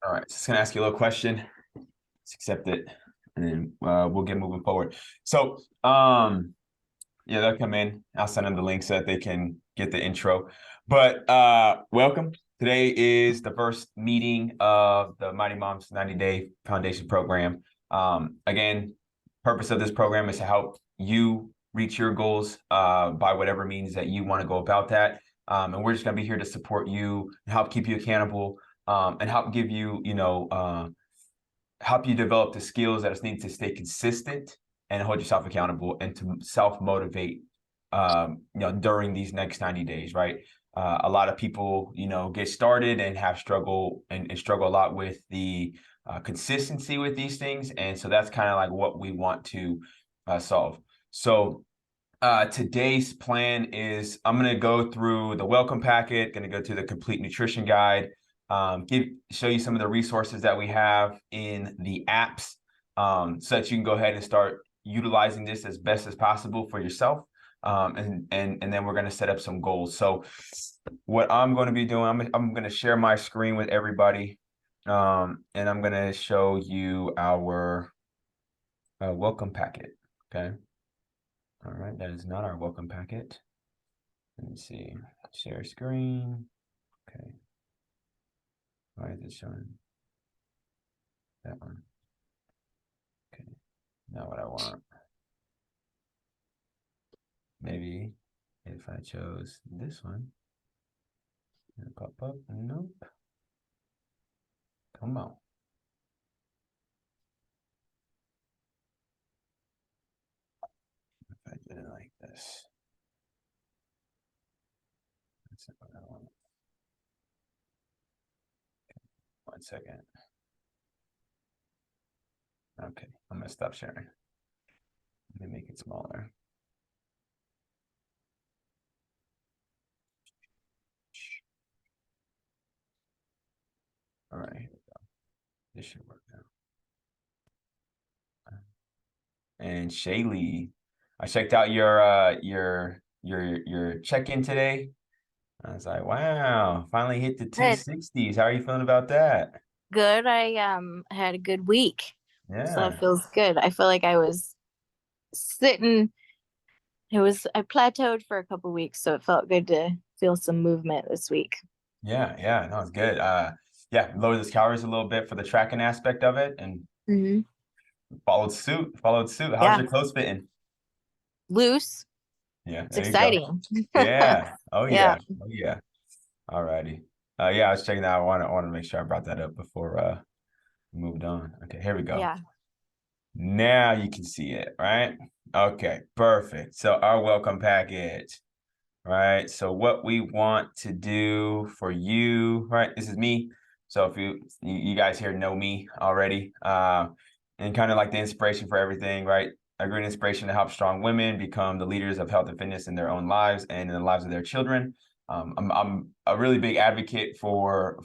All right, just gonna ask you a little question. Just accept it, and then we'll get moving forward. So, yeah, they'll come in. I'll send them the link so that they can get the intro. But welcome. Today is the first meeting of the Mighty Moms 90-Day Foundation Program. Again, purpose of this program is to help you reach your goals by whatever means that you want to go about that. And we're just gonna be here to support you and help keep you accountable, and help give you, help you develop the skills that is needed to stay consistent and hold yourself accountable and to self-motivate, during these next 90 days, right? A lot of people, get started and have struggle and struggle a lot with the consistency with these things. And so that's kind of like what we want to solve. So today's plan is I'm going to go through the welcome packet, going to go through the complete nutrition guide, show you some of the resources that we have in the apps, so that you can go ahead and start utilizing this as best as possible for yourself. And then we're going to set up some goals. So what I'm going to be doing, I'm going to share my screen with everybody, and I'm going to show you our welcome packet. Okay. All right, that is not our welcome packet. Let me see, share screen. Okay. Why is it showing? That one. Okay, not what I want. Maybe if I chose this one, it'll pop up. Nope. Come on. If I did it like this. That's not what I want. Okay. 1 second. Okay, I'm gonna stop sharing. Let me make it smaller. All right, here we go. This should work now. And Shaylee, I checked out your check-in today. I was like, wow, finally hit the Good. 260s. How are you feeling about that? Good. I had a good week. So that Yeah. feels good. I feel like I was sitting, I plateaued for a couple weeks, so it felt good to feel some movement this week. Yeah, no, it's good. Yeah, lower those calories a little bit for the tracking aspect of it and Hmm. followed suit. How's Yeah. your clothes fitting? Loose. Yeah, It's there you go. exciting. Yeah. Oh Yeah. yeah. Oh yeah. All righty. Yeah, I was checking that. I want to make sure I brought that up before we moved on. Okay, here we go. Yeah. Now you can see it, right? Okay, perfect. So our welcome package, right? So what we want to do for you, right? This is me. So if you guys here know me already, and kind of like the inspiration for everything, right? A great inspiration to help strong women become the leaders of health and fitness in their own lives and in the lives of their children. I'm a really big advocate for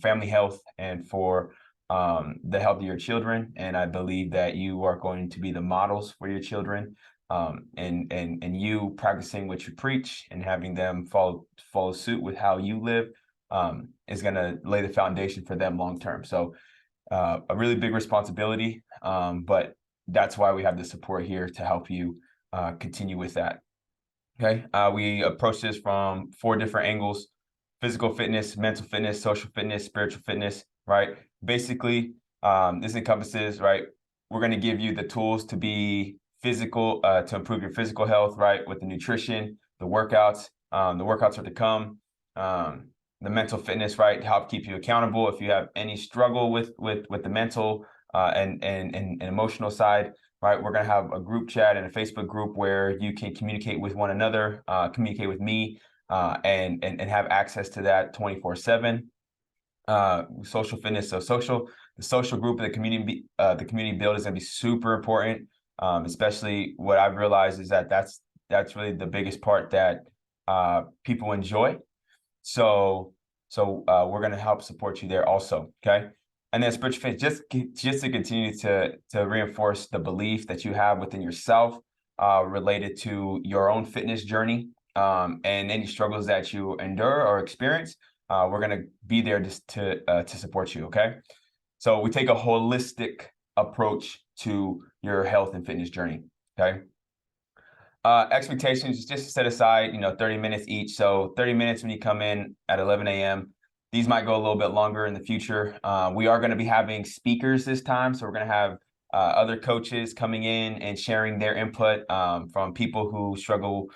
family health and for the health of your children, and I believe that you are going to be the models for your children, and you practicing what you preach and having them follow suit with how you live, is going to lay the foundation for them long term. So a really big responsibility, but that's why we have the support here to help you continue with that. Okay, we approach this from 4 different angles: physical fitness, mental fitness, social fitness, spiritual fitness, right? Basically, this encompasses, right? We're going to give you the tools to be physical, to improve your physical health, right? With the nutrition, the workouts. The workouts are to come. The mental fitness, right? To help keep you accountable. If you have any struggle with the mental and emotional side, right? We're going to have a group chat and a Facebook group where you can communicate with one another, communicate with me, and have access to that 24/7. Social fitness. So the social group and the community build is going to be super important. Especially what I've realized is that that's really the biggest part that people enjoy. So we're going to help support you there also. Okay. And then spiritual faith, just to continue to reinforce the belief that you have within yourself, related to your own fitness journey, and any struggles that you endure or experience. we're going to be there just to support you. Okay. So we take a holistic approach to your health and fitness journey. Okay. Expectations, just set aside, 30 minutes each. So 30 minutes when you come in at 11 a.m. These might go a little bit longer in the future. We are going to be having speakers this time. So we're going to have other coaches coming in and sharing their input from people who struggle,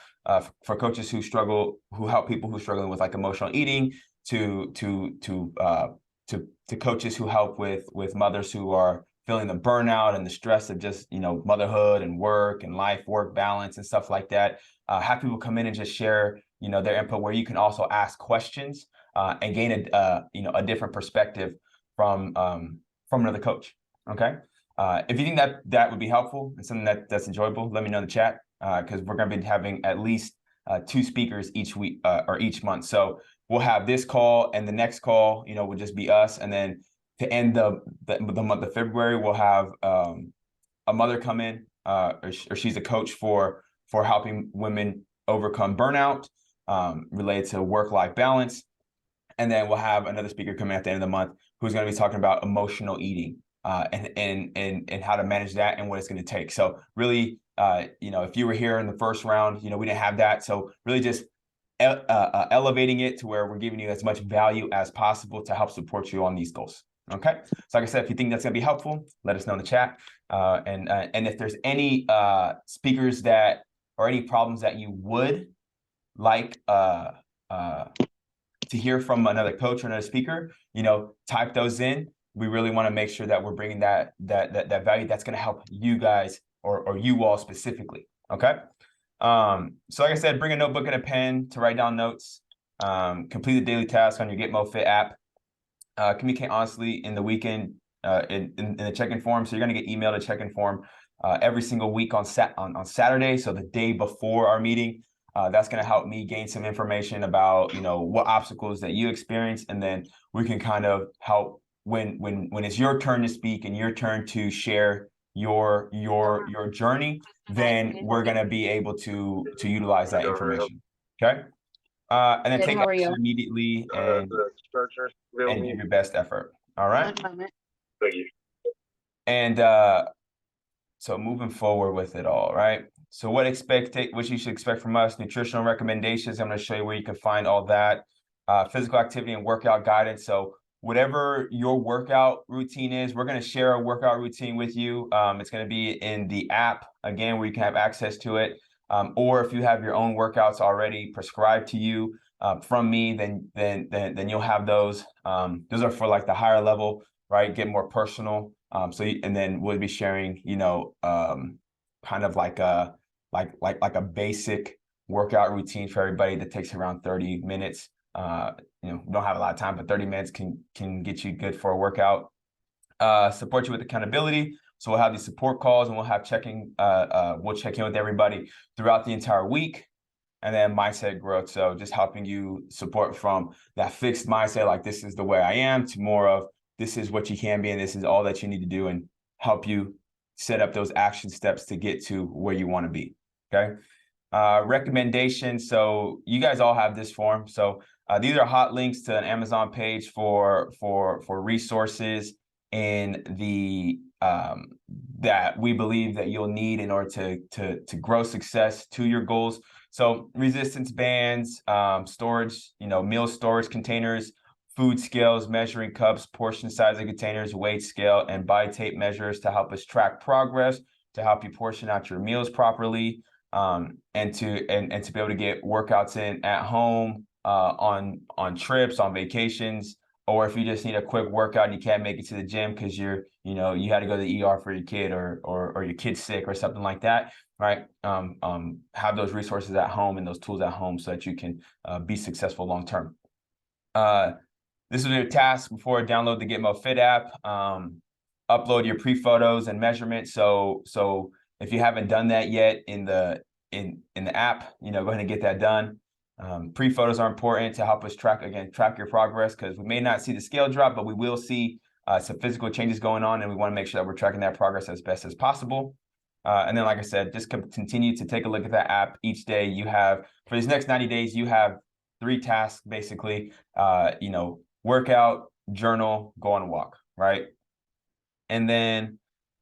for coaches who struggle, who help people who are struggling with like emotional eating, to coaches who help with mothers who are feeling the burnout and the stress of just, motherhood and work and life work balance and stuff like that. Have people come in and just share, their input, where you can also ask questions and gain a different perspective from another coach. Okay. If you think that would be helpful and something that's enjoyable, let me know in the chat, because we're going to be having at least 2 speakers each week or each month. So we'll have this call, and the next call, would just be us. And then to end the month of February, we'll have a mother come in, or she's a coach for helping women overcome burnout related to work-life balance. And then we'll have another speaker come in at the end of the month who's going to be talking about emotional eating and how to manage that and what it's going to take. So really, if you were here in the first round, we didn't have that. So really just elevating it to where we're giving you as much value as possible to help support you on these goals. Okay. So like I said, if you think that's going to be helpful, let us know in the chat. And if there's any speakers or any problems that you would like to hear from another coach or another speaker, type those in. We really want to make sure that we're bringing that value that's going to help you guys or you all specifically. Okay. So like I said, bring a notebook and a pen to write down notes. Complete the daily task on your Get Mo Fit app. Communicate honestly in the weekend in the check-in form. So you're going to get emailed a check-in form every single week on Saturday. So the day before our meeting. That's going to help me gain some information about, what obstacles that you experience. And then we can kind of help when it's your turn to speak and your turn to share your journey, then we're going to be able to utilize that information. Okay. And then take action immediately and give your best effort. All right. And so moving forward with it all, right? So what you should expect from us: nutritional recommendations. I'm going to show you where you can find all that. Physical activity and workout guidance. So whatever your workout routine is, we're going to share a workout routine with you. It's going to be in the app, again, where you can have access to it. Or if you have your own workouts already prescribed to you from me, then you'll have those. Those are for like the higher level, right? Get more personal. And then we'll be sharing, kind of like a basic workout routine for everybody that takes around 30 minutes. We don't have a lot of time, but 30 minutes can get you good for a workout. Support you with accountability. So we'll have these support calls, and we'll have we'll check in with everybody throughout the entire week. And then mindset growth. So just helping you support from that fixed mindset, like this is the way I am, to more of this is what you can be, and this is all that you need to do, and help you set up those action steps to get to where you want to be. Okay. Recommendations. So you guys all have this form. So these are hot links to an Amazon page for resources in the that we believe that you'll need in order to grow success to your goals. So resistance bands, storage, meal storage containers, food scales, measuring cups, portion size of containers, weight scale, and body tape measures to help us track progress, to help you portion out your meals properly, and to be able to get workouts in at home, on trips, on vacations, or if you just need a quick workout and you can't make it to the gym because you had to go to the ER for your kid or your kid's sick or something like that, right? Have those resources at home and those tools at home so that you can be successful long term. This is your task before download the Get Mo Fit app. Upload your pre-photos and measurements. So if you haven't done that yet in the app, go ahead and get that done. Pre-photos are important to help us track your progress, because we may not see the scale drop, but we will see some physical changes going on, and we want to make sure that we're tracking that progress as best as possible. And then, like I said, just continue to take a look at that app each day. For these next 90 days, you have 3 tasks basically. You know, workout, journal, go on a walk, right? And then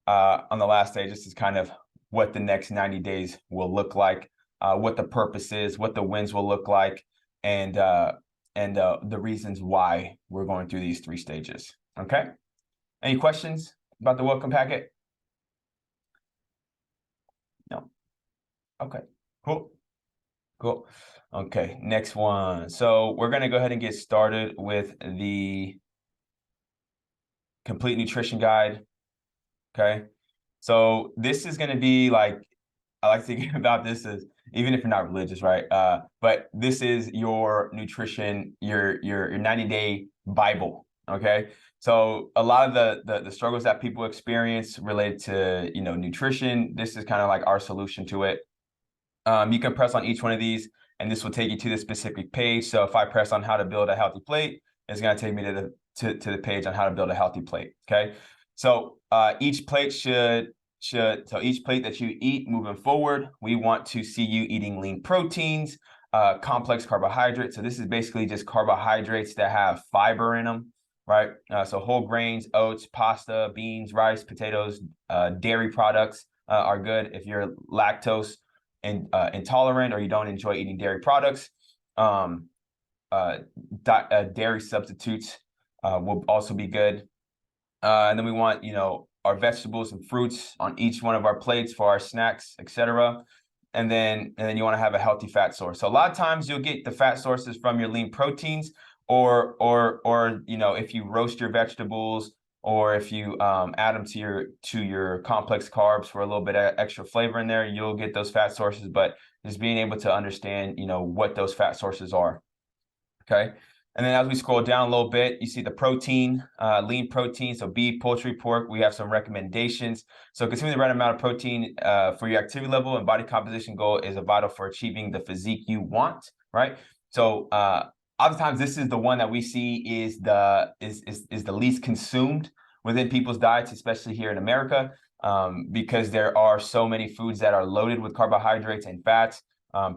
on the last day, just is kind of what the next 90 days will look like, what the purpose is, what the wins will look like, and the reasons why we're going through these 3 stages. Okay. Any questions about the welcome packet? No. Okay. Cool. Cool. Okay. Next one. So we're going to go ahead and get started with the complete nutrition guide. Okay. So this is going to be like, I like to think about this as, even if you're not religious, right? But this is your nutrition, your 90-day Bible. Okay. So a lot of the struggles that people experience related to, you know, nutrition, this is kind of like our solution to it. You can press on each one of these and this will take you to the specific page. So if I press on how to build a healthy plate, it's going to take me to the page on how to build a healthy plate. Okay. So each plate so each plate that you eat moving forward, we want to see you eating lean proteins, complex carbohydrates. So this is basically just carbohydrates that have fiber in them, right? So whole grains, oats, pasta, beans, rice, potatoes, dairy products are good if you're lactose and intolerant or you don't enjoy eating dairy products. Dairy substitutes will also be good. And then we want, you know, our vegetables and fruits on each one of our plates for our snacks, etc. And then you want to have a healthy fat source. So a lot of times you'll get the fat sources from your lean proteins, or you know, if you roast your vegetables, or if you add them to your complex carbs for a little bit of extra flavor in there, you'll get those fat sources. But just being able to understand, you know, what those fat sources are. Okay. And then as we scroll down a little bit, you see the protein, lean protein. So beef, poultry, pork, we have some recommendations. So consuming the right amount of protein for your activity level and body composition goal is vital for achieving the physique you want, right? So oftentimes this is the one that we see is the least consumed within people's diets, especially here in America, because there are so many foods that are loaded with carbohydrates and fats.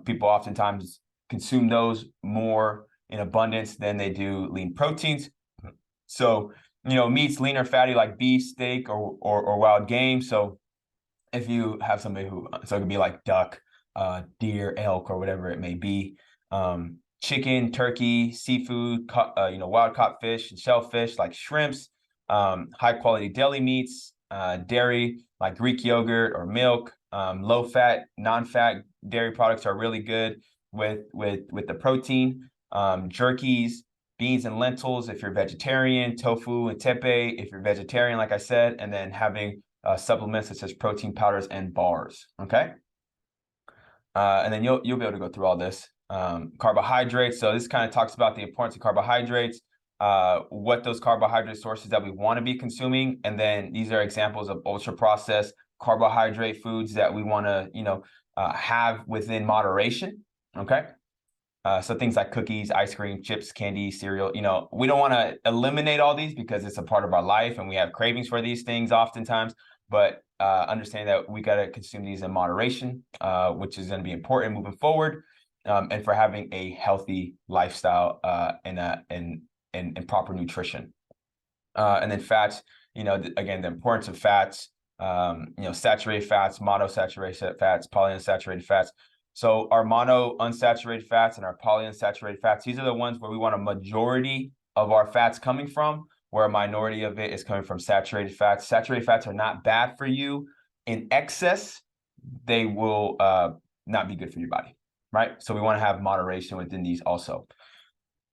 People oftentimes consume those more in abundance than they do lean proteins. So, you know, meats lean or fatty like beef, steak, or wild game. So if you have somebody so it could be like duck, deer, elk, or whatever it may be. Chicken, turkey, seafood, you know, wild caught fish and shellfish like shrimps, high quality deli meats, dairy like Greek yogurt or milk, low fat, non-fat dairy products are really good with the protein. Jerkies, beans and lentils if you're vegetarian, tofu and tempeh if you're vegetarian, like I said, and then having supplements such as protein powders and bars. Okay. And then you'll be able to go through all this. Carbohydrates. So this kind of talks about the importance of carbohydrates, what those carbohydrate sources that we want to be consuming. And then these are examples of ultra processed carbohydrate foods that we want to, you know, have within moderation. Okay. So things like cookies, ice cream, chips, candy, cereal, you know, we don't want to eliminate all these because it's a part of our life and we have cravings for these things oftentimes, but understand that we got to consume these in moderation, which is going to be important moving forward, and for having a healthy lifestyle and proper nutrition. And then fats, you know, again, the importance of fats, you know, saturated fats, monounsaturated fats, polyunsaturated fats. So our monounsaturated fats and our polyunsaturated fats, these are the ones where we want a majority of our fats coming from, where a minority of it is coming from saturated fats. Saturated fats are not bad for you. In excess, they will not be good for your body, right? So we want to have moderation within these also.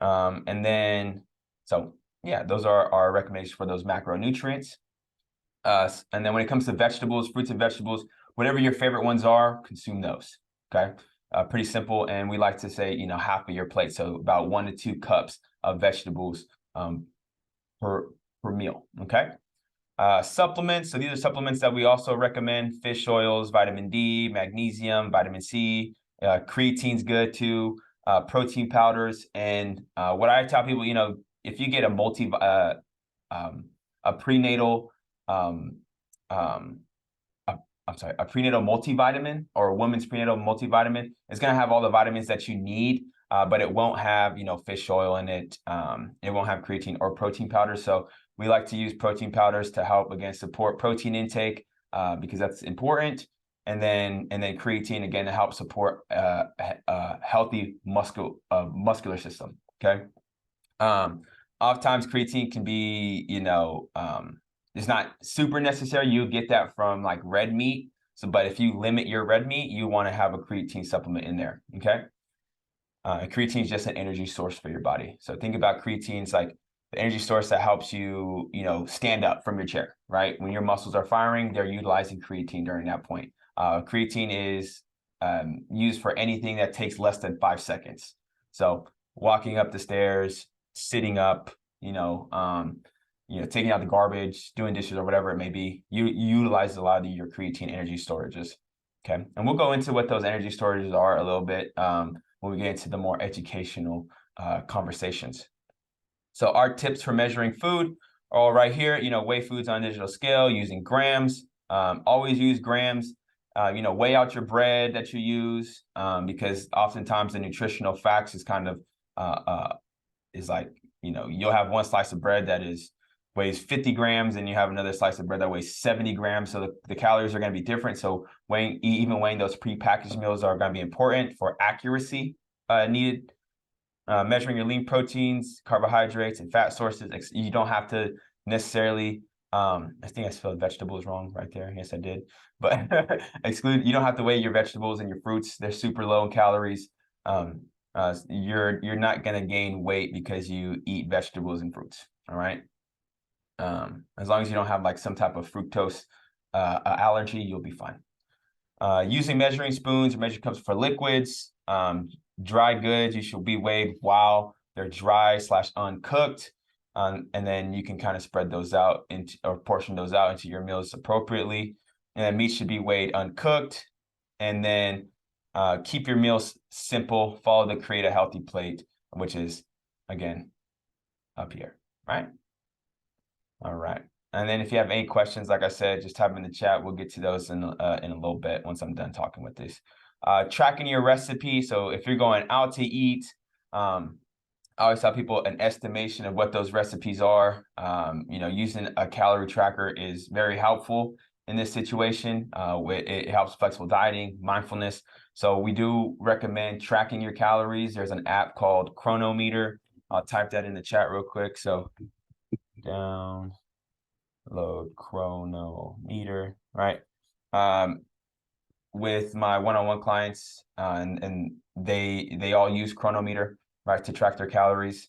And then, so yeah, those are our recommendations for those macronutrients. And then when it comes to vegetables, fruits and vegetables, whatever your favorite ones are, consume those. Okay. Pretty simple. And we like to say, you know, half of your plate. So about 1 to 2 cups of vegetables per meal. Okay. Supplements. So these are supplements that we also recommend: fish oils, vitamin D, magnesium, vitamin C, creatine's good too, protein powders. And what I tell people, you know, if you get a prenatal a prenatal multivitamin or a woman's prenatal multivitamin, is going to have all the vitamins that you need but it won't have, fish oil in it. It won't have creatine or protein powders. So we like to use protein powders to help, again, support protein intake because that's important. And then creatine, again, to help support a healthy muscular system, okay? Oftentimes creatine can be, it's not super necessary. You get that from like red meat. So, but if you limit your red meat, you want to have a creatine supplement in there, okay? Creatine is just an energy source for your body. So think about creatine like the energy source that helps you, stand up from your chair, right? When your muscles are firing, they're utilizing creatine during that point. Creatine is used for anything that takes less than 5 seconds. So walking up the stairs, sitting up, taking out the garbage, doing dishes or whatever it may be, you utilize a lot of your creatine energy storages. Okay, and we'll go into what those energy storages are a little bit when we get into the more educational conversations. So our tips for measuring food are all right here. Weigh foods on a digital scale using grams. Always use grams. Weigh out your bread that you use because oftentimes the nutritional facts is kind of is like, you'll have one slice of bread that weighs 50 grams and you have another slice of bread that weighs 70 grams. So the calories are going to be different. So even weighing those prepackaged meals are going to be important for accuracy needed. Measuring your lean proteins, carbohydrates, and fat sources. You don't have to necessarily, I think I spelled vegetables wrong right there. Yes, I did. But you don't have to weigh your vegetables and your fruits. They're super low in calories. You're not going to gain weight because you eat vegetables and fruits. All right. As long as you don't have like some type of fructose allergy, you'll be fine. Using measuring spoons or measuring cups for liquids. Dry goods, you should be weighed while they're dry / uncooked. And then you can kind of spread those out or portion those out into your meals appropriately. And then meat should be weighed uncooked. And then keep your meals simple. Follow the create a healthy plate, which is, again, up here, right? All right. And then if you have any questions, like I said, just type in the chat. We'll get to those in a little bit once I'm done talking with this. Tracking your recipe. So if you're going out to eat, I always tell people an estimation of what those recipes are. Using a calorie tracker is very helpful in this situation. It helps flexible dieting, mindfulness. So we do recommend tracking your calories. There's an app called Cronometer. I'll type that in the chat real quick. So download Cronometer, right? With my one-on-one clients, and they all use Cronometer, right, to track their calories.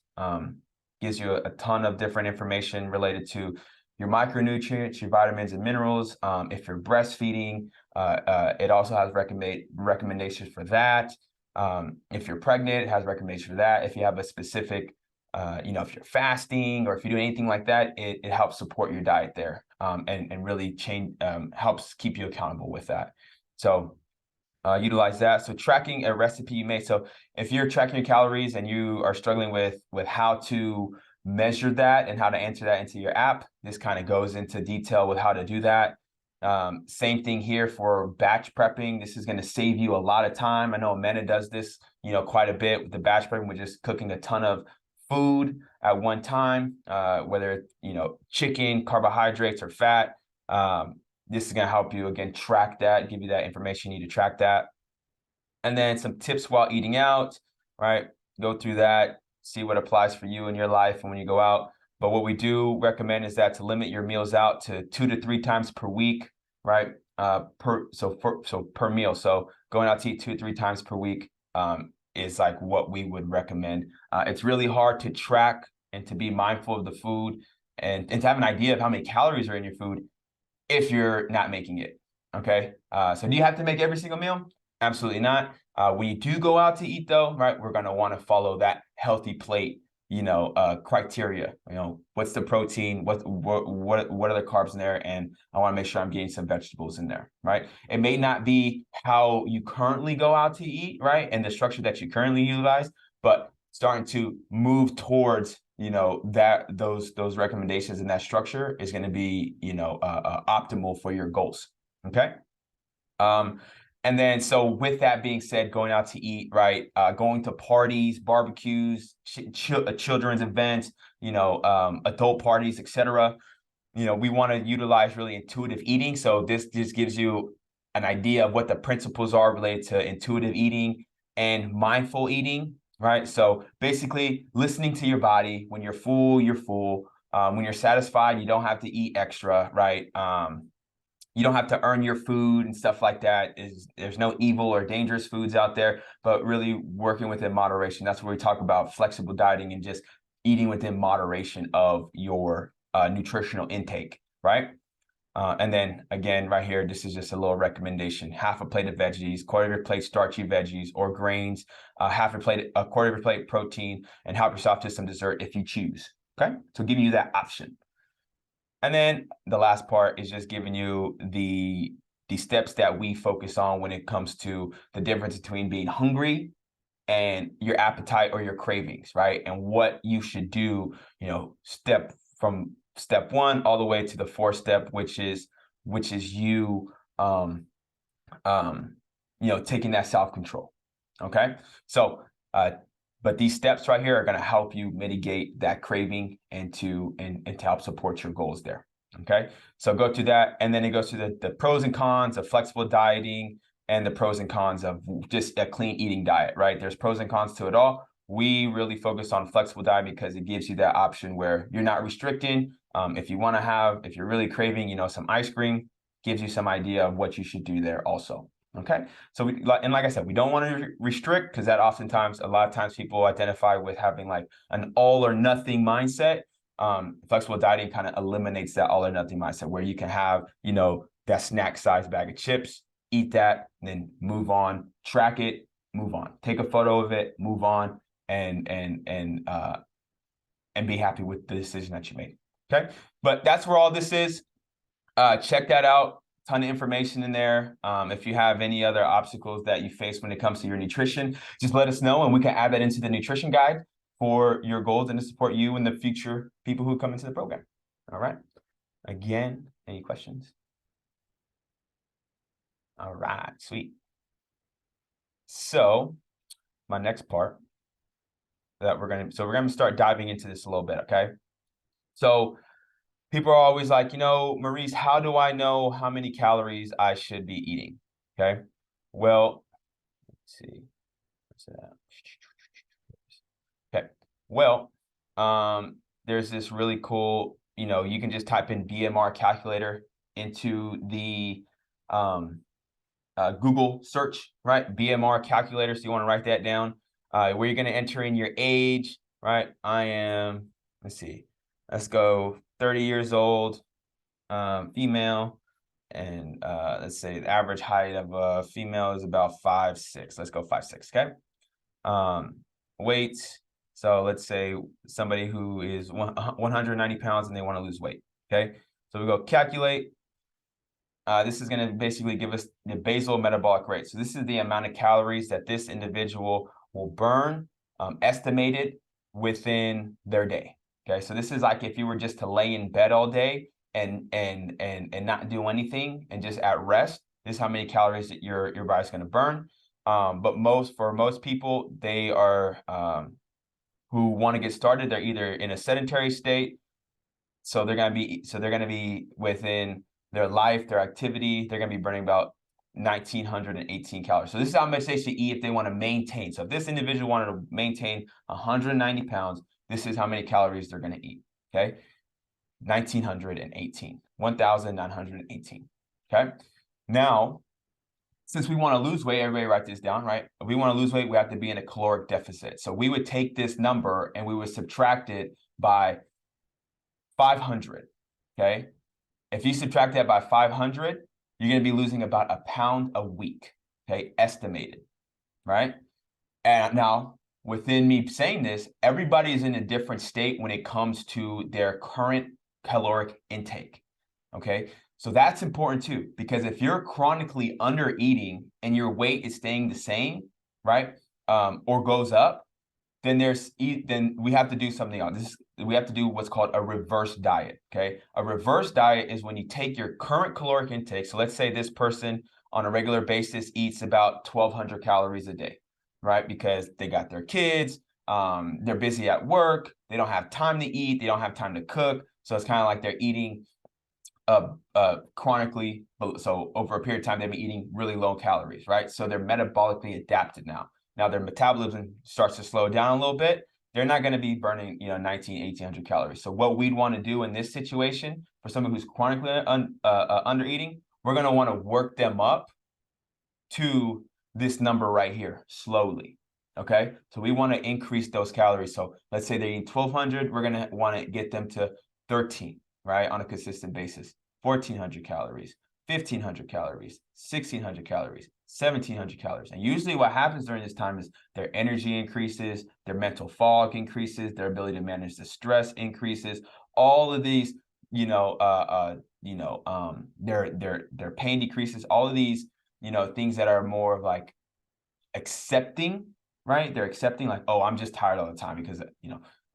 Gives you a ton of different information related to your micronutrients, your vitamins and minerals. If you're breastfeeding, it also has recommendations for that. If you're pregnant, it has recommendations for that. If you have a specific if you're fasting or if you do anything like that, it helps support your diet there and really helps keep you accountable with that. So utilize that. So tracking a recipe you made. So if you're tracking your calories and you are struggling with how to measure that and how to enter that into your app, this kind of goes into detail with how to do that. Same thing here for batch prepping. This is going to save you a lot of time. I know Amanda does this, quite a bit with the batch prepping, with just cooking a ton of food at one time, whether chicken, carbohydrates, or fat. This is going to help you, again, track that, give you that information you need to track that. And then some tips while eating out, right? Go through that, see what applies for you in your life and when you go out. But what we do recommend is that to limit your meals out to 2 to 3 times per week, right? Per meal. So going out to eat 2 to 3 times per week is like what we would recommend. It's really hard to track and to be mindful of the food and to have an idea of how many calories are in your food if you're not making it, okay? So do you have to make every single meal? Absolutely not. When you do go out to eat though, right, we're gonna wanna follow that healthy plate, criteria. What's the protein, what are the carbs in there? And I wanna make sure I'm getting some vegetables in there, right? It may not be how you currently go out to eat, right? And the structure that you currently utilize, but starting to move towards those recommendations and that structure is going to be optimal for your goals. Okay. And then, so with that being said, going out to eat, right? Going to parties, barbecues, children's events, adult parties, etc. We want to utilize really intuitive eating. So this just gives you an idea of what the principles are related to intuitive eating and mindful eating, right? So basically listening to your body. When you're full, you're full. When you're satisfied, you don't have to eat extra, right? You don't have to earn your food and stuff like that. There's no evil or dangerous foods out there, but really working within moderation. That's where we talk about flexible dieting and just eating within moderation of your nutritional intake, right? And then again, right here, this is just a little recommendation: half a plate of veggies, quarter of your plate starchy veggies or grains, a quarter of your plate protein, and help yourself to some dessert if you choose. Okay, so giving you that option. And then the last part is just giving you the steps that we focus on when it comes to the difference between being hungry and your appetite or your cravings, right? And what you should do, from step 1 all the way to the 4th step, which is you taking that self-control. Okay. So but these steps right here are going to help you mitigate that craving and to help support your goals there. Okay, so go to that, and then it goes to the pros and cons of flexible dieting and the pros and cons of just a clean eating diet, right? There's pros and cons to it all. We really focus on flexible diet because it gives you that option where you're not restricting. If you're really craving, some ice cream, gives you some idea of what you should do there also. Okay, so like I said, we don't want to restrict, because that a lot of times people identify with having like an all or nothing mindset. Flexible dieting kind of eliminates that all or nothing mindset, where you can have, that snack size bag of chips, eat that, and then move on, track it, move on, take a photo of it, move on, and be happy with the decision that you made. Okay, but that's where all this is. Check that out. Ton of information in there. If you have any other obstacles that you face when it comes to your nutrition, just let us know, and we can add that into the nutrition guide for your goals and to support you and the future people who come into the program. All right. Again, any questions? All right, sweet. So my next part that we're going to start diving into this a little bit. Okay. So people are always like, Maurice, how do I know how many calories I should be eating? Okay. Well, let's see. What's that? Okay. Well, there's this really cool, you can just type in BMR calculator into the Google search, right? BMR calculator. So you want to write that down, where you're going to enter in your age, right? I am, let's go 30 years old, female, and let's say the average height of a female is about 5'6". Let's go 5'6", okay? Weight, so let's say somebody who is 190 pounds and they want to lose weight, okay? So we go calculate. This is going to basically give us the basal metabolic rate. So this is the amount of calories that this individual will burn, estimated within their day. Okay, so this is like if you were just to lay in bed all day and not do anything and just at rest. This is how many calories that your body's going to burn. But for most people, they are who want to get started, they're either in a sedentary state, so they're going to be within their life, their activity, they're going to be burning about 1,918 calories. So this is how much they should eat if they want to maintain. So if this individual wanted to maintain 190 pounds, this is how many calories they're going to eat. Okay, 1,918. Okay, now, since we want to lose weight, everybody write this down, right? If we want to lose weight, we have to be in a caloric deficit. So we would take this number and we would subtract it by 500. Okay, if you subtract that by 500, you're going to be losing about a pound a week, okay, estimated, right? And now, within me saying this, everybody is in a different state when it comes to their current caloric intake, okay? So that's important too, because if you're chronically under eating and your weight is staying the same, right, or goes up, then we have to do something else. We have to do what's called a reverse diet, okay? A reverse diet is when you take your current caloric intake. So let's say this person on a regular basis eats about 1,200 calories a day, right? Because they got their kids, they're busy at work, they don't have time to eat, they don't have time to cook. So it's kind of like they're eating chronically. So over a period of time, they've been eating really low calories, right? So they're metabolically adapted now. Now their metabolism starts to slow down a little bit. They're not going to be burning, 1,800 calories. So what we'd want to do in this situation for someone who's chronically under eating, we're going to want to work them up to this number right here slowly. Okay, so we want to increase those calories. So let's say they eat 1,200, we're going to want to get them to 13, right, on a consistent basis. 1,400 calories, 1,500 calories, 1,600 calories, 1,700 calories. And usually what happens during this time is their energy increases, their mental fog increases, their ability to manage the stress increases. All of these, their pain decreases. All of these, things that are more of like accepting, right? They're accepting like, oh, I'm just tired all the time because,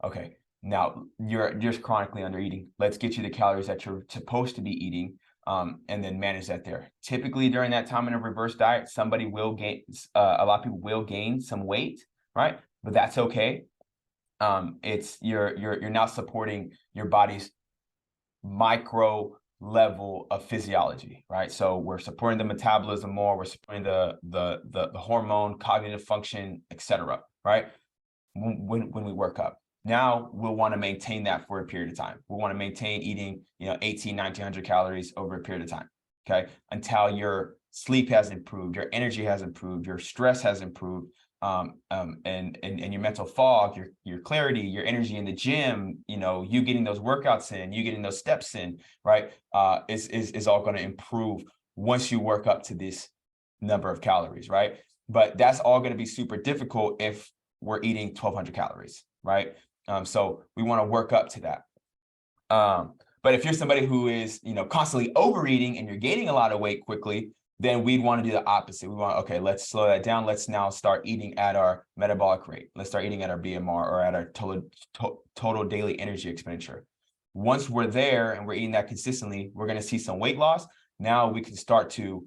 okay, now you're just chronically under eating. Let's get you the calories that you're supposed to be eating, and then manage that there. Typically during that time in a reverse diet, somebody will gain, a lot of people will gain some weight, right? But that's okay. It's you're now supporting your body's micro level of physiology, right? So we're supporting the metabolism more, we're supporting the hormone, cognitive function, etc., right? When we work up. Now we'll want to maintain that for a period of time. We'll want to maintain eating, 1,900 calories over a period of time, okay? Until your sleep has improved, your energy has improved, your stress has improved, and your mental fog, your clarity, your energy in the gym, you getting those workouts in, you getting those steps in, right? Is all going to improve once you work up to this number of calories, right? But that's all going to be super difficult if we're eating 1,200 calories, right? So we want to work up to that. But if you're somebody who is, constantly overeating and you're gaining a lot of weight quickly, then we'd want to do the opposite. We want, okay, let's slow that down. Let's now start eating at our metabolic rate. Let's start eating at our BMR or at our total daily energy expenditure. Once we're there and we're eating that consistently, we're going to see some weight loss. Now we can start to,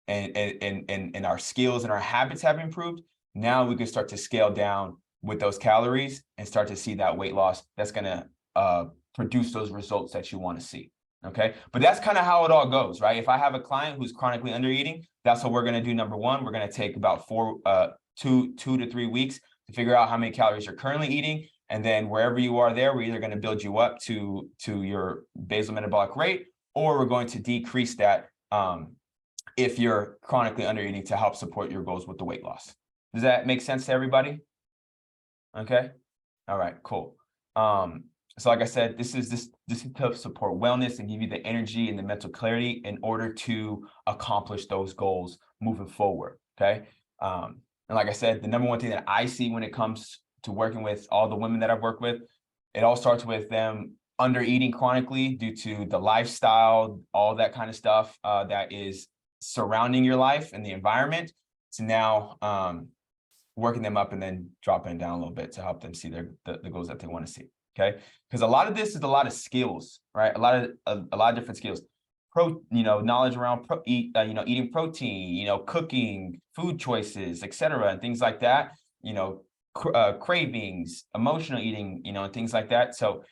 and our skills and our habits have improved. Now we can start to scale down with those calories and start to see that weight loss that's going to produce those results that you want to see. Okay, but that's kind of how it all goes, right? If I have a client who's chronically under eating, that's what we're going to do. Number one, we're going to take about 2 to 3 weeks to figure out how many calories you're currently eating. And then wherever you are there, we're either going to build you up to your basal metabolic rate, or we're going to decrease that if you're chronically under eating to help support your goals with the weight loss. Does that make sense to everybody? Okay. All right, cool. So like I said, this is to support wellness and give you the energy and the mental clarity in order to accomplish those goals moving forward. Okay. And like I said, the number one thing that I see when it comes to working with all the women that I've worked with, it all starts with them under eating chronically due to the lifestyle, all that kind of stuff that is surrounding your life and the environment. So now working them up and then dropping down a little bit to help them see the goals that they want to see. Okay, because a lot of this is a lot of skills, right? A lot of different skills, knowledge around eating protein, cooking, food choices, etc., and things like that. Cravings, emotional eating, and things like that. So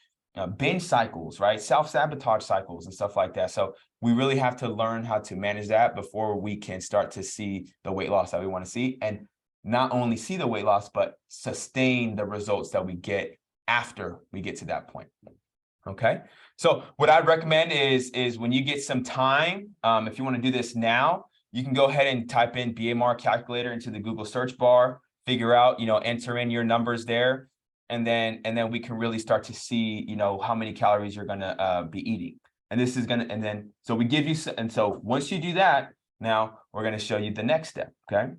binge cycles, right? Self-sabotage cycles and stuff like that. So we really have to learn how to manage that before we can start to see the weight loss that we want to see, and not only see the weight loss, but sustain the results that we get after we get to that point. Okay, so what I'd recommend is when you get some time, if you want to do this now, you can go ahead and type in BMR calculator into the Google search bar, figure out, enter in your numbers there, and then we can really start to see, how many calories you're going to be eating. And this is going to, and then, so we give you, and so once you do that, now we're going to show you the next step. Okay.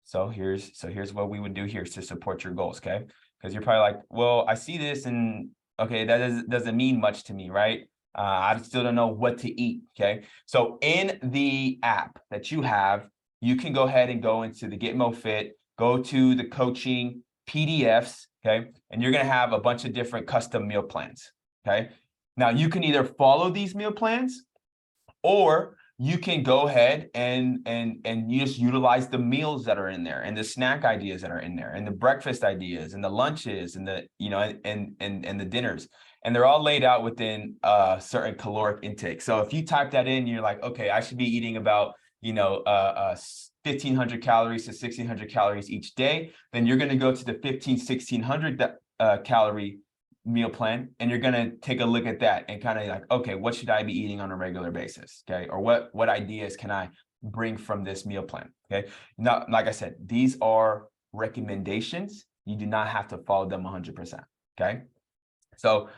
So here's what we would do here to support your goals. Okay. Because you're probably like, well, I see this and okay, that doesn't mean much to me, right? I still don't know what to eat, okay? So in the app that you have, you can go ahead and go into the GetMoFit, go to the coaching PDFs, okay? And you're gonna have a bunch of different custom meal plans, okay? Now you can either follow these meal plans or you can go ahead and you just utilize the meals that are in there and the snack ideas that are in there and the breakfast ideas and the lunches and the, you know, and the dinners. And they're all laid out within a certain caloric intake. So if you type that in, you're like, okay, I should be eating about, you know, 1,500 calories to 1,600 calories each day. Then you're going to go to the 1,600 calorie meal plan, and you're going to take a look at that and kind of like, okay, what should I be eating on a regular basis? Okay. Or what ideas can I bring from this meal plan? Okay. Now, like I said, these are recommendations. You do not have to follow them 100%. Okay. So,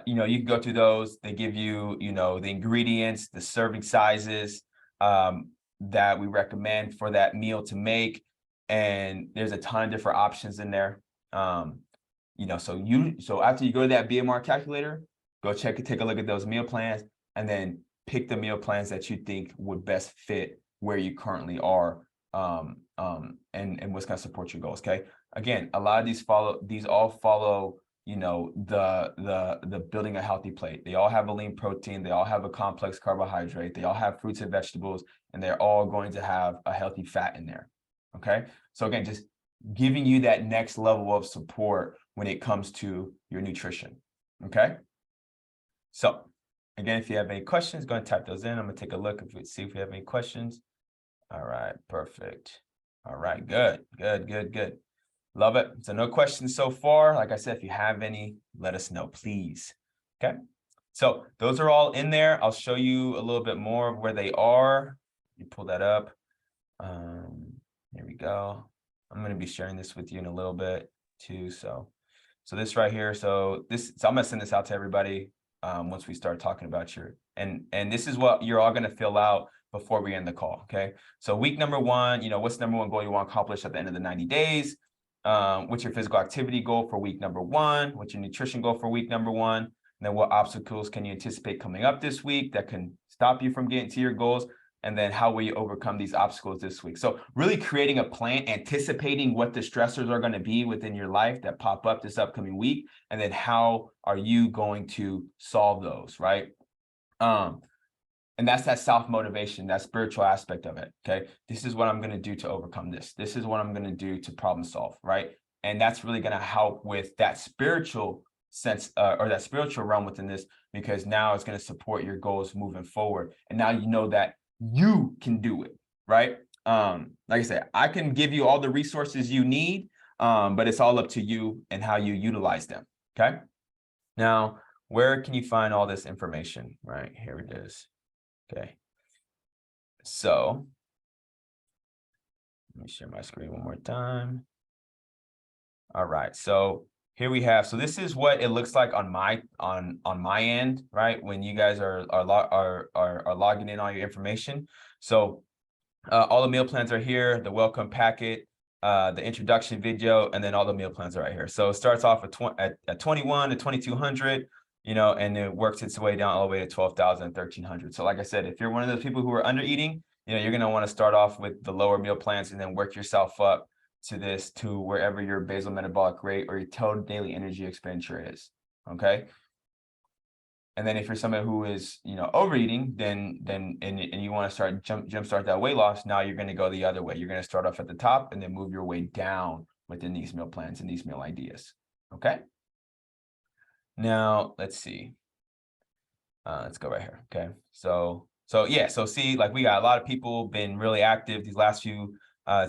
you know, you can go through those. They give you, you know, the ingredients, the serving sizes that we recommend for that meal to make. And there's a ton of different options in there. You know, so after you go to that BMR calculator, go take a look at those meal plans and then pick the meal plans that you think would best fit where you currently are and what's going to support your goals. Okay. Again, a lot of these all follow, you know, the building a healthy plate. They all have a lean protein, they all have a complex carbohydrate, they all have fruits and vegetables, and they're all going to have a healthy fat in there. Okay. So again, just giving you that next level of support when it comes to your nutrition. Okay. So again, if you have any questions, go and type those in. I'm gonna take a look see if we have any questions. All right, perfect. All right, good. Love it. So no questions so far. Like I said, if you have any, let us know, please. Okay. So those are all in there. I'll show you a little bit more of where they are. You pull that up. Here we go. I'm going to be sharing this with you in a little bit too. So this right here. So I'm going to send this out to everybody once we start talking about and this is what you're all going to fill out before we end the call. Okay. So week number 1, you know, what's the number 1 goal you want to accomplish at the end of the 90 days? What's your physical activity goal for week number 1? What's your nutrition goal for week number 1? And then what obstacles can you anticipate coming up this week that can stop you from getting to your goals? And then how will you overcome these obstacles this week? So really creating a plan, anticipating what the stressors are going to be within your life that pop up this upcoming week. And then how are you going to solve those, right? And that's that self-motivation, that spiritual aspect of it, okay? This is what I'm going to do to overcome this. This is what I'm going to do to problem solve, right? And that's really going to help with that spiritual sense or that spiritual realm within this, because now it's going to support your goals moving forward. And now you know that you can do it, right? Like I said, I can give you all the resources you need, but it's all up to you and how you utilize them, okay? Now, where can you find all this information? Right, here it is. Okay, so let me share my screen one more time. All right, so here we have, so this is what it looks like on my end, right? When you guys are logging in all your information. So all the meal plans are here, the welcome packet, the introduction video, and then all the meal plans are right here. So it starts off at 21 to 2,200, you know, and it works its way down all the way to 12,000 and 1,300. So like I said, if you're one of those people who are under eating, you know, you're going to want to start off with the lower meal plans and then work yourself up to wherever your basal metabolic rate or your total daily energy expenditure is. Okay. And then if you're someone who is, you know, overeating, then you want to start jumpstart that weight loss, now you're going to go the other way. You're going to start off at the top and then move your way down within these meal plans and these meal ideas. Okay. Now let's see. Let's go right here. Okay. So yeah. So see, like we got a lot of people been really active these last few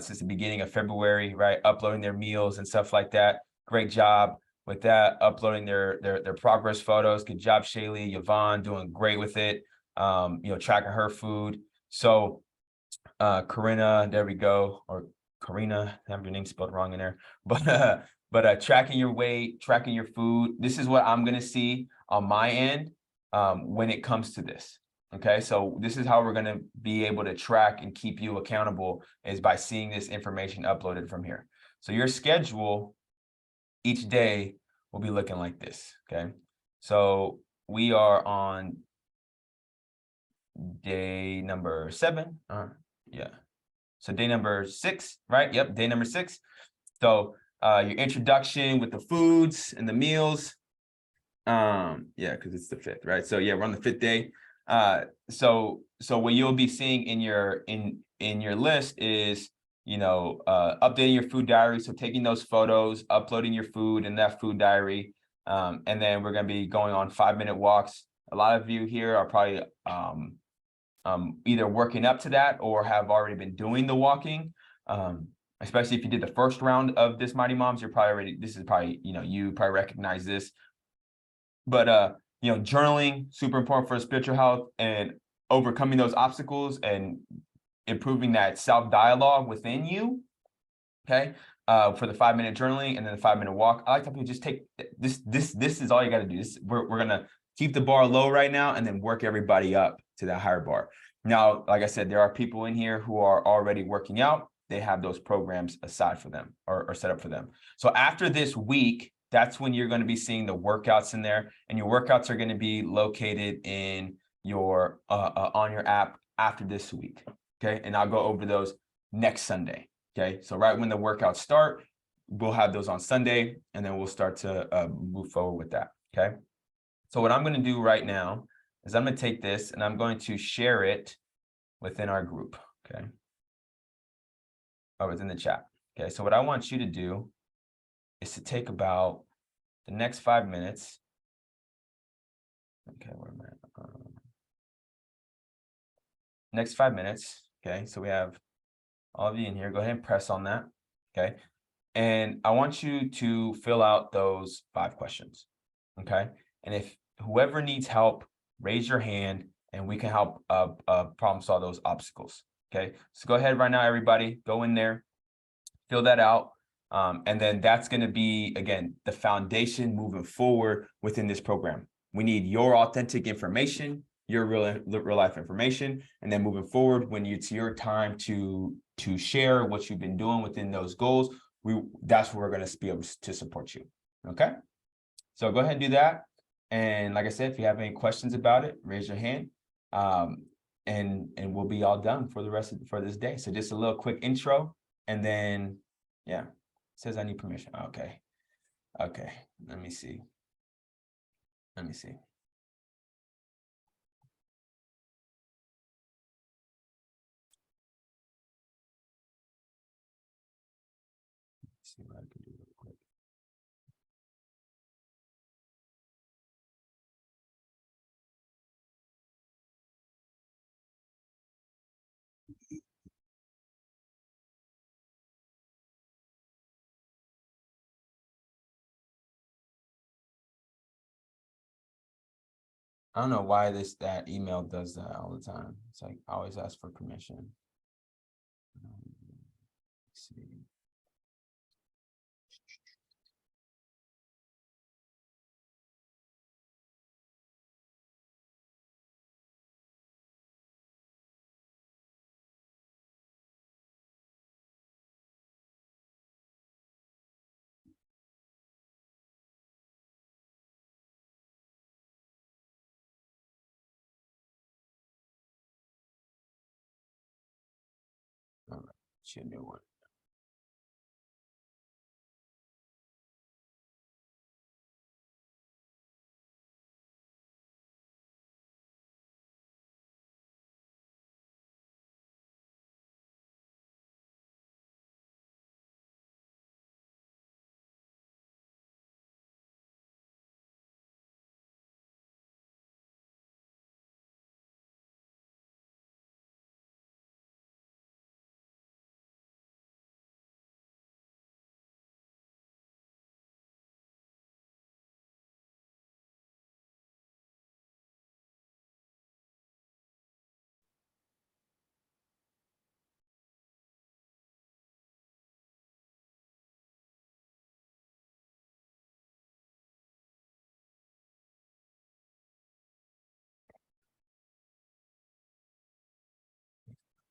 since the beginning of February, right? Uploading their meals and stuff like that. Great job with that, uploading their progress photos. Good job, Shaylee. Yvonne doing great with it. You know, tracking her food. So Corinna, there we go. Or Karina, I have your name spelled wrong in there. But tracking your weight, tracking your food. This is what I'm gonna see on my end when it comes to this. Okay, so this is how we're going to be able to track and keep you accountable, is by seeing this information uploaded from here. So your schedule each day will be looking like this. Okay, so we are on day number 7. Yeah, so day number 6, right? Yep, day number 6. So your introduction with the foods and the meals. Yeah, because it's the 5th, right? So yeah, we're on the 5th day. So what you'll be seeing in your list is, updating your food diary. So taking those photos, uploading your food in that food diary. And then we're going to be going on 5-minute walks. A lot of you here are probably either working up to that or have already been doing the walking. Especially if you did the first round of this Mighty Moms, you're probably already, this is probably, you probably recognize this. But journaling, super important for spiritual health and overcoming those obstacles and improving that self-dialogue within you. Okay. For the 5-minute journaling and then the 5-minute walk. I like to people just take this is all you got to do. We're gonna keep the bar low right now and then work everybody up to that higher bar. Now, like I said, there are people in here who are already working out. They have those programs aside for them or set up for them. So after this week, that's when you're going to be seeing the workouts in there, and your workouts are going to be located in your on your app after this week. Okay. And I'll go over those next Sunday. Okay. So right when the workouts start, we'll have those on Sunday, and then we'll start to move forward with that. Okay. So what I'm going to do right now is I'm going to take this and I'm going to share it within our group. Okay. Or within the chat. Okay. So what I want you to do is to take about the next 5 minutes. Okay. Where am I? Next 5 minutes. Okay. So we have all of you in here. Go ahead and press on that. Okay. And I want you to fill out those 5 questions. Okay. And if whoever needs help, raise your hand and we can help problem solve those obstacles. Okay. So go ahead right now, everybody, go in there, fill that out. And then that's going to be, again, the foundation moving forward within this program. We need your authentic information, your real life information. And then moving forward, when it's your time to share what you've been doing within those goals, that's where we're going to be able to support you. Okay. So go ahead and do that. And like I said, if you have any questions about it, raise your hand. And we'll be all done for the rest of for this day. So just a little quick intro, and then yeah, it says I need permission. Okay. Okay. Let me see. Let me see. Let's see what I can do real quick. I don't know why that email does that all the time. It's like I always ask for permission. Let's see. All right, should new one.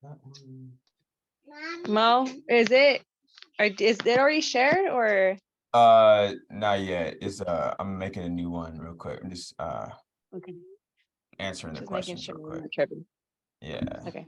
That one. Mo, is it already shared or? Not yet. It's I'm making a new one real quick. I'm just Okay. answering the Just making questions sure real we're quick. not tripping. Yeah. Okay.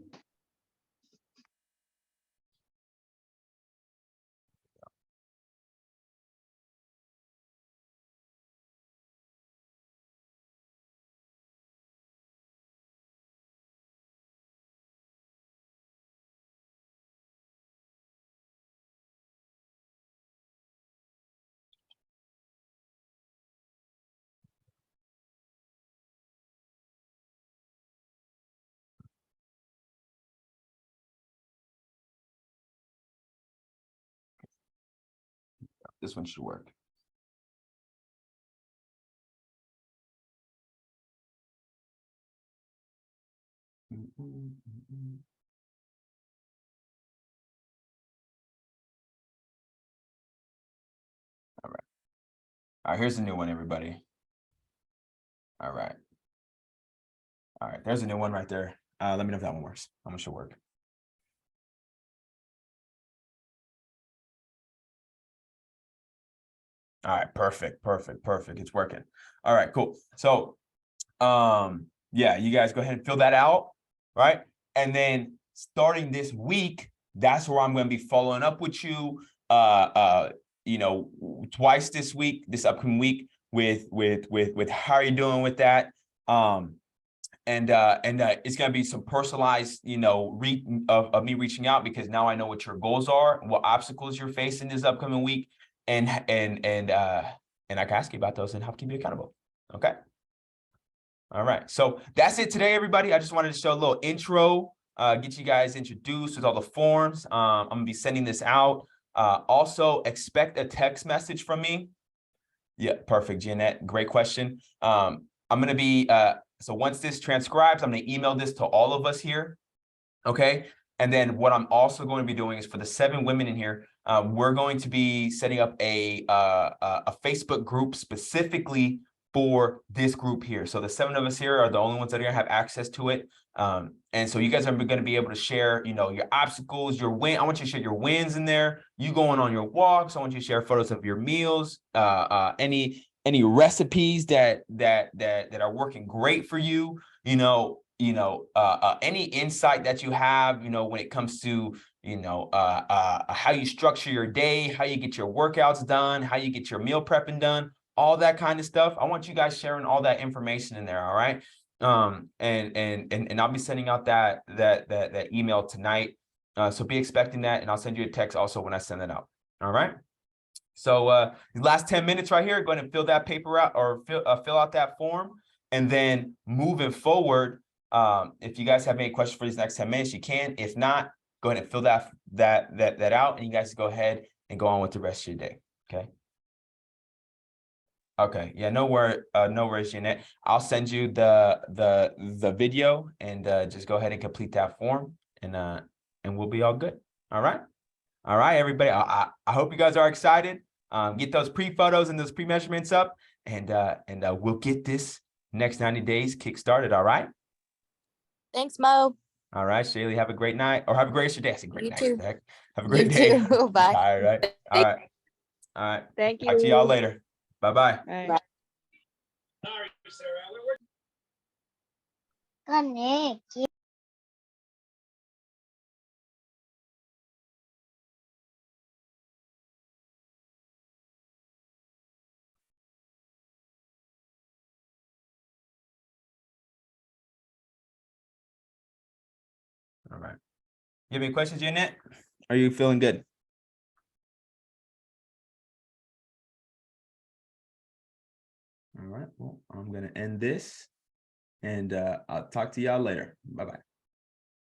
This one should work. All right. All right, here's a new one, everybody. All right. All right, there's a new one right there. Let me know if that one works. How much should work? All right, perfect. It's working. All right, cool. So, yeah, you guys go ahead and fill that out, right? And then starting this week, that's where I'm going to be following up with you, you know, twice this week, this upcoming week, with how are you doing with that? And it's going to be some personalized, you know, of me reaching out, because now I know what your goals are, what obstacles you're facing this upcoming week, and I can ask you about those and help keep you accountable. Okay. All right. So that's it today, everybody. I just wanted to show a little intro, get you guys introduced with all the forms. I'm gonna be sending this out. Also expect a text message from me. Yeah, perfect, Jeanette. Great question. I'm gonna be so once this transcribes, I'm gonna email this to all of us here. Okay. And then what I'm also going to be doing is, for the 7 women in here, we're going to be setting up a Facebook group specifically for this group here. So the 7 of us here are the only ones that are going to have access to it. And so you guys are going to be able to share, you know, your obstacles, your win. I want you to share your wins in there. You going on your walks. I want you to share photos of your meals, any recipes that are working great for you, any insight that you have, when it comes to, how you structure your day, how you get your workouts done, how you get your meal prepping done, all that kind of stuff. I want you guys sharing all that information in there. All right. And I'll be sending out that email tonight. So be expecting that, and I'll send you a text also when I send it out. All right. So the last 10 minutes right here, go ahead and fill that paper out, or fill out that form. And then moving forward, if you guys have any questions for these next 10 minutes, you can. If not, go ahead and fill that out, and you guys go ahead and go on with the rest of your day. Okay. Okay. Yeah. No worries, Jeanette. I'll send you the video, and just go ahead and complete that form, and we'll be all good. All right. All right, everybody. I hope you guys are excited. Get those pre-photos and those pre-measurements up, and we'll get this next 90 days kick-started. All right. Thanks, Mo. All right, Shaylee, have a great night, or have a great day. I said great You night. too. Have a great day. Too. Bye. All right. All right. All right. Thank you. Talk to y'all later. Bye-bye. Bye. Bye. All right. You have any questions, Jeanette? Are you feeling good? All right. Well, I'm going to end this, and I'll talk to y'all later. Bye-bye.